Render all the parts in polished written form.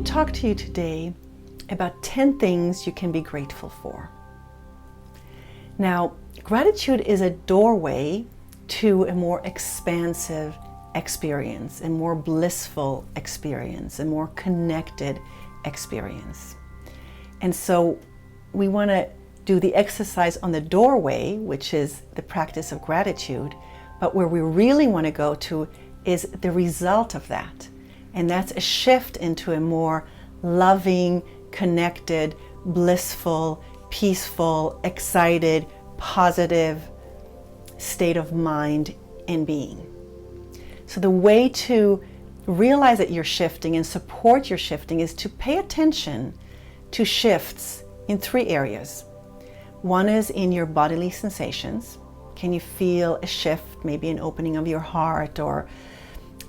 want to talk to you today about 10 things you can be grateful for. Now, gratitude is a doorway to a more expansive experience, a more blissful experience, a more connected experience. And so we want to do the exercise on the doorway, which is the practice of gratitude, but where we really want to go to is the result of that. And that's a shift into a more loving, connected, blissful, peaceful, excited, positive state of mind and being. So the way to realize that you're shifting and support your shifting is to pay attention to shifts in 3 areas. One is in your bodily sensations. Can you feel a shift, maybe an opening of your heart, or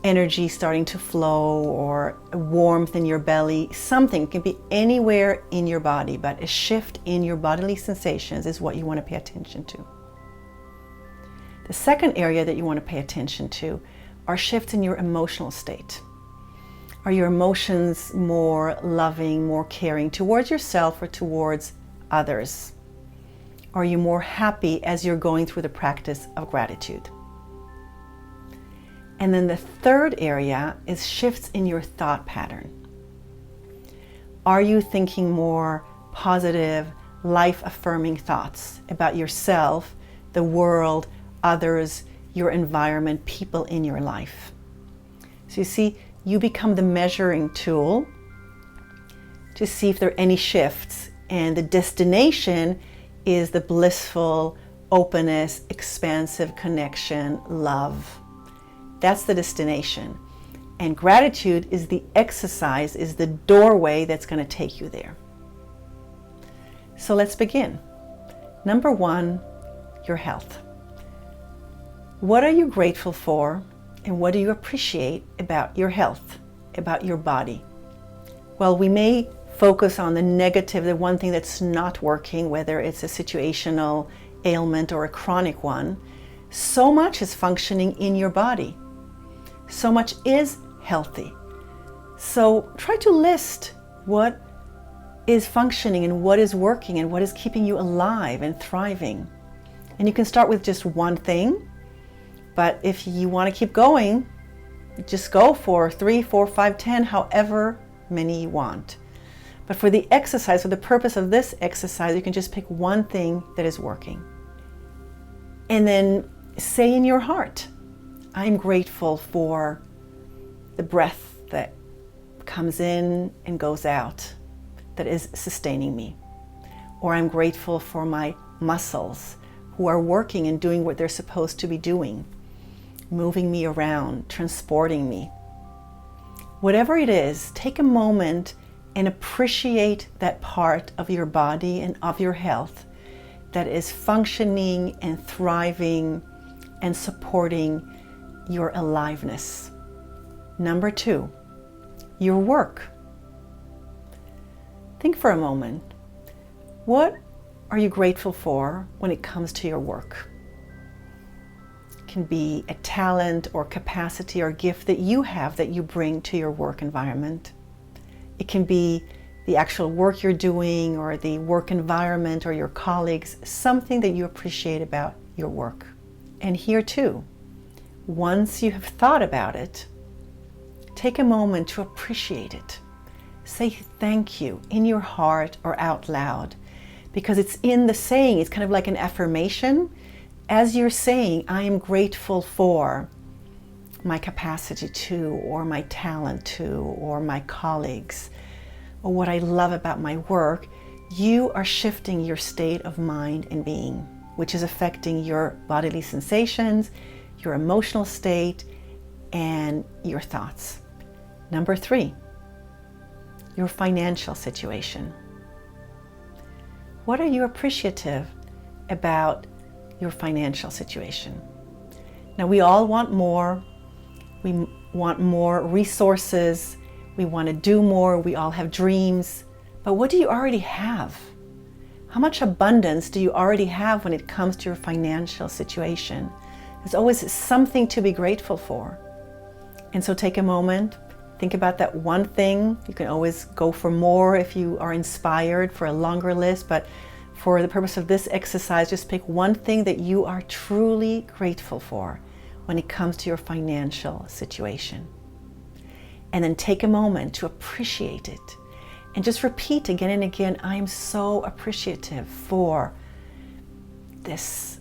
energy starting to flow, or a warmth in your belly? Something. It can be anywhere in your body, but a shift in your bodily sensations is what you want to pay attention to. The second area that you want to pay attention to are shifts in your emotional state. Are your emotions more loving, more caring towards yourself or towards others? Are you more happy as you're going through the practice of gratitude? And then the third area is shifts in your thought pattern. Are you thinking more positive, life-affirming thoughts about yourself, the world, others, your environment, people in your life? So you see, you become the measuring tool to see if there are any shifts, and the destination is the blissful, openness, expansive connection, love. That's the destination. And gratitude is the exercise, is the doorway that's going to take you there. So let's begin. Number 1, your health. What are you grateful for, and what do you appreciate about your health, about your body? Well, we may focus on the negative, the one thing that's not working, whether it's a situational ailment or a chronic one. So much is functioning in your body. So much is healthy. So try to list what is functioning and what is working and what is keeping you alive and thriving. And you can start with just one thing, but if you want to keep going, just go for 3, 4, 5, 10, however many you want. But for the exercise, for the purpose of this exercise, you can just pick one thing that is working. And then say in your heart, I'm grateful for the breath that comes in and goes out, that is sustaining me. Or I'm grateful for my muscles who are working and doing what they're supposed to be doing, moving me around, transporting me. Whatever it is, take a moment and appreciate that part of your body and of your health that is functioning and thriving and supporting your aliveness. Number 2, your work. Think for a moment. What are you grateful for when it comes to your work? It can be a talent or capacity or gift that you have that you bring to your work environment. It can be the actual work you're doing or the work environment or your colleagues, something that you appreciate about your work. And here too, once you have thought about it, take a moment to appreciate it. Say thank you in your heart or out loud, because it's in the saying, it's kind of like an affirmation. As you're saying, I am grateful for my capacity to, or my talent to, or my colleagues, or what I love about my work, you are shifting your state of mind and being, which is affecting your bodily sensations, your emotional state, and your thoughts. Number 3, your financial situation. What are you appreciative about your financial situation? Now, we all want more. We want more resources. We want to do more. We all have dreams. But what do you already have? How much abundance do you already have when it comes to your financial situation? There's always something to be grateful for. And so take a moment, Think about that one thing. You can always go for more if you are inspired for a longer list, but for the purpose of this exercise, just pick one thing that you are truly grateful for when it comes to your financial situation. And then take a moment to appreciate it. And just repeat again and again, I am so appreciative for this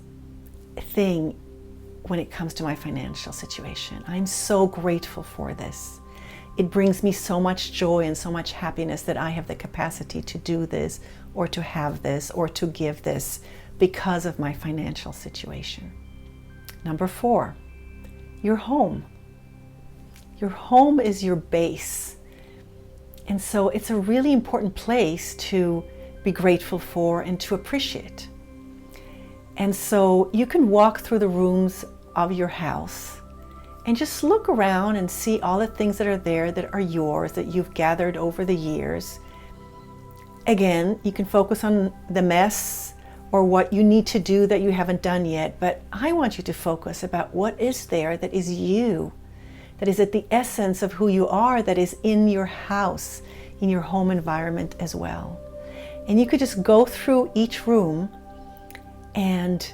thing when it comes to my financial situation. I'm so grateful for this. It brings me so much joy and so much happiness that I have the capacity to do this or to have this or to give this because of my financial situation. Number 4, your home. Your home is your base. And so it's a really important place to be grateful for and to appreciate. And so you can walk through the rooms of your house and just look around and see all the things that are there that are yours, that you've gathered over the years. Again, you can focus on the mess or what you need to do that you haven't done yet, but I want you to focus about what is there that is you, that is at the essence of who you are, that is in your house, in your home environment as well. And you could just go through each room and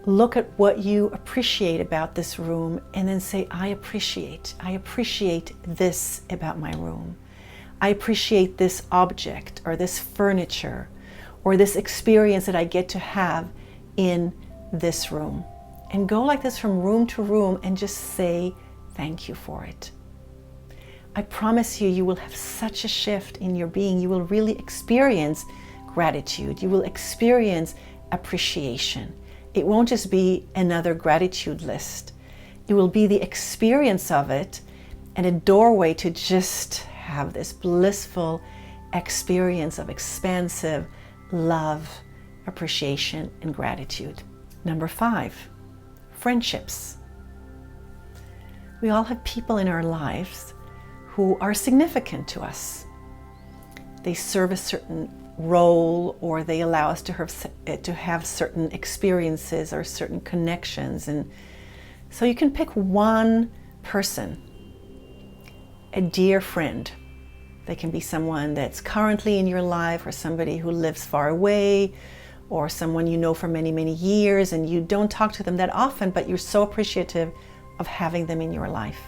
look at what you appreciate about this room and then say, I appreciate this about my room. I appreciate this object or this furniture or this experience that I get to have in this room. And go like this from room to room and just say thank you for it. I promise you, you will have such a shift in your being. You will really experience gratitude. You will experience appreciation. It won't just be another gratitude list. It will be the experience of it and a doorway to just have this blissful experience of expansive love, appreciation, and gratitude. Number 5, friendships. We all have people in our lives who are significant to us. They serve a certain role, or they allow us to have certain experiences or certain connections. And so you can pick one person, a dear friend. They can be someone that's currently in your life, or somebody who lives far away, or someone you know for many, many years and you don't talk to them that often, but you're so appreciative of having them in your life.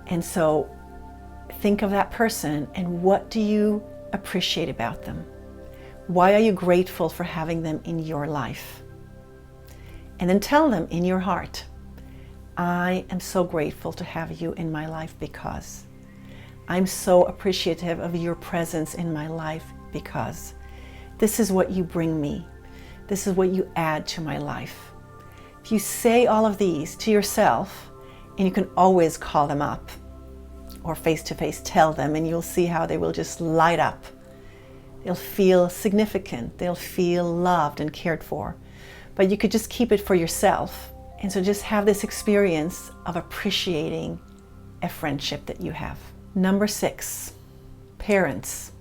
And so think of that person and what do you appreciate about them? Why are you grateful for having them in your life? And then tell them in your heart, I am so grateful to have you in my life because. I'm so appreciative of your presence in my life because. This is what you bring me. This is what you add to my life. If you say all of these to yourself, and you can always call them up or face-to-face tell them, and you'll see how they will just light up. They'll feel significant. They'll feel loved and cared for. But you could just keep it for yourself. And so just have this experience of appreciating a friendship that you have. Number 6, parents.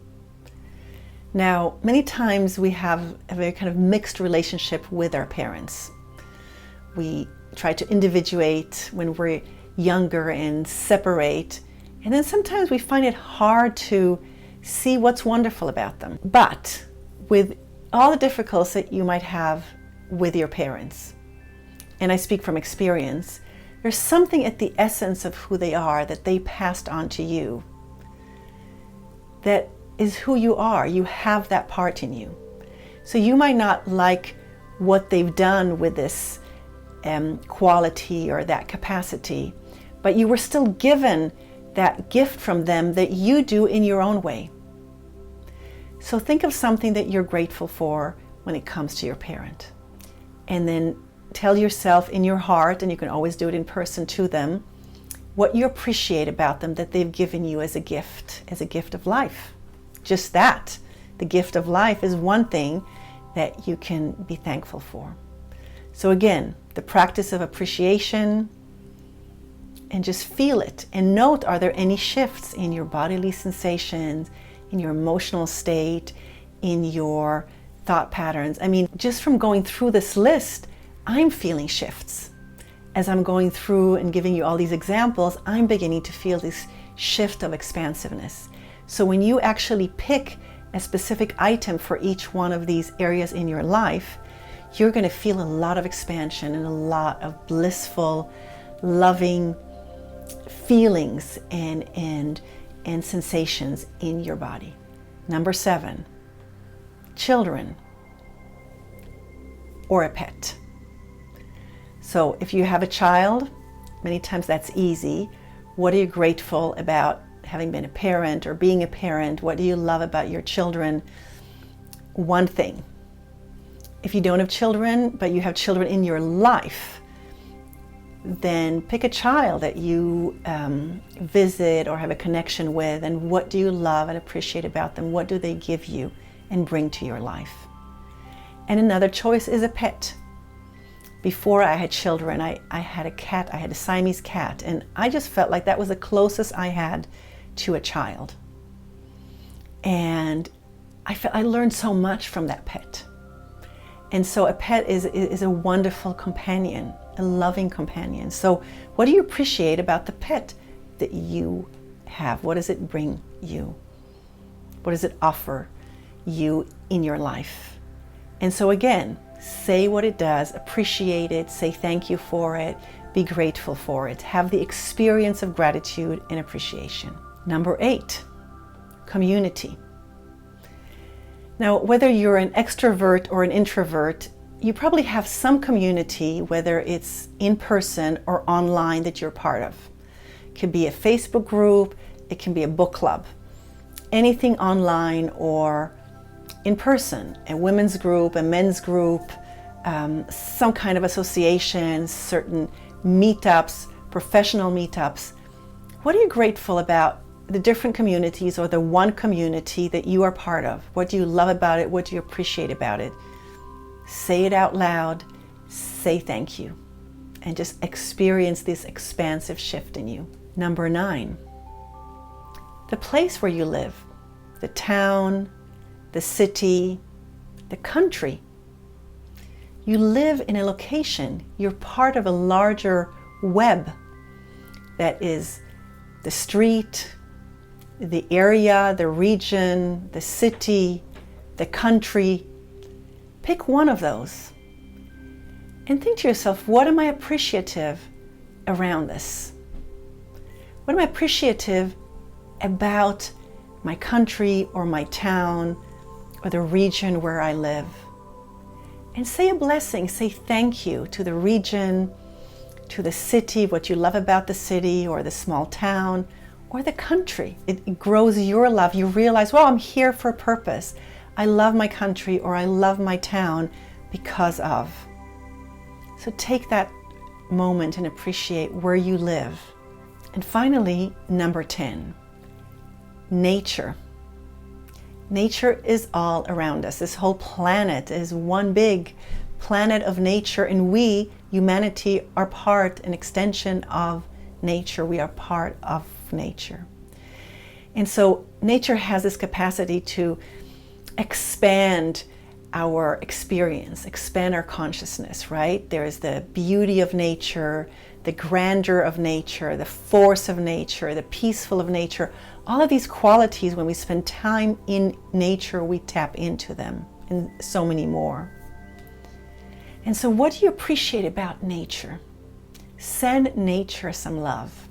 Now, many times we have a very kind of mixed relationship with our parents. We try to individuate when we're younger and separate. And then sometimes we find it hard to see what's wonderful about them. But with all the difficulties that you might have with your parents, and I speak from experience, there's something at the essence of who they are that they passed on to you that is who you are. You have that part in you. So you might not like what they've done with this quality or that capacity, but you were still given that gift from them that you do in your own way. So think of something that you're grateful for when it comes to your parent. And then tell yourself in your heart, and you can always do it in person to them, what you appreciate about them that they've given you as a gift of life. Just that. The gift of life is one thing that you can be thankful for. So again, the practice of appreciation, and just feel it and note, are there any shifts in your bodily sensations, in your emotional state, in your thought patterns? I mean, just from going through this list, I'm feeling shifts. as I'm going through and giving you all these examples, I'm beginning to feel this shift of expansiveness. So when you actually pick a specific item for each one of these areas in your life, you're going to feel a lot of expansion and a lot of blissful, loving feelings and sensations in your body. Number 7, children or a pet. So if you have a child, many times that's easy. What are you grateful about having been a parent or being a parent? What do you love about your children? One thing. If you don't have children, but you have children in your life, then pick a child that you visit or have a connection with, and what do you love and appreciate about them? What do they give you and bring to your life? And another choice is a pet. Before I had children, I had a cat. I had a Siamese cat, and I just felt like that was the closest I had to a child. And I learned so much from that pet. And so a pet is a wonderful companion, a loving companion. So what do you appreciate about the pet that you have? What does it bring you? What does it offer you in your life? And so again, say what it does, appreciate it, say thank you for it, be grateful for it. Have the experience of gratitude and appreciation. Number 8, community. Now, whether you're an extrovert or an introvert, you probably have some community, whether it's in person or online, that you're part of. It could be a Facebook group, it can be a book club, anything online or in person, a women's group, a men's group, some kind of association, certain meetups, professional meetups. What are you grateful about the different communities or the one community that you are part of? What do you love about it? What do you appreciate about it? Say it out loud, say thank you, and just experience this expansive shift in you. Number 9, the place where you live, the town, the city, the country. You live in a location. You're part of a larger web that is the street, the area, the region, the city, the country. Pick one of those and think to yourself, what am I appreciative around this? What am I appreciative about my country or my town or the region where I live? And say a blessing, say thank you to the region, to the city, what you love about the city or the small town or the country. It grows your love. You realize, well, I'm here for a purpose. I love my country or I love my town because of. So take that moment and appreciate where you live. And finally, number 10, nature. Nature is all around us. This whole planet is one big planet of nature, and we, humanity, are part, an extension of nature. We are part of nature. And so nature has this capacity to expand our experience, expand our consciousness, right? There's the beauty of nature, the grandeur of nature, the force of nature, the peaceful of nature. All of these qualities, when we spend time in nature, we tap into them, and so many more. And so what do you appreciate about nature? Send nature some love.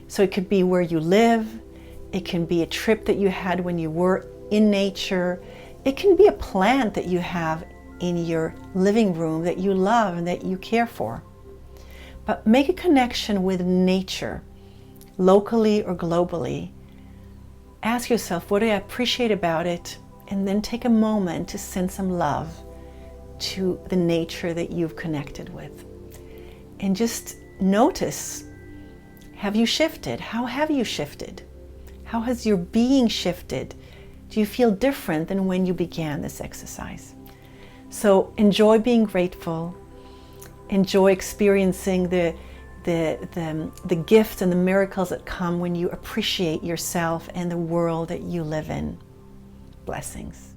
So it could be where you live, it can be a trip that you had when you were in nature, it can be a plant that you have in your living room that you love and that you care for. But make a connection with nature, locally or globally. Ask yourself, what do I appreciate about it? And then take a moment to send some love to the nature that you've connected with. And just notice, have you shifted? How have you shifted? How has your being shifted? Do you feel different than when you began this exercise? So enjoy being grateful. Enjoy experiencing the gifts and the miracles that come when you appreciate yourself and the world that you live in. Blessings.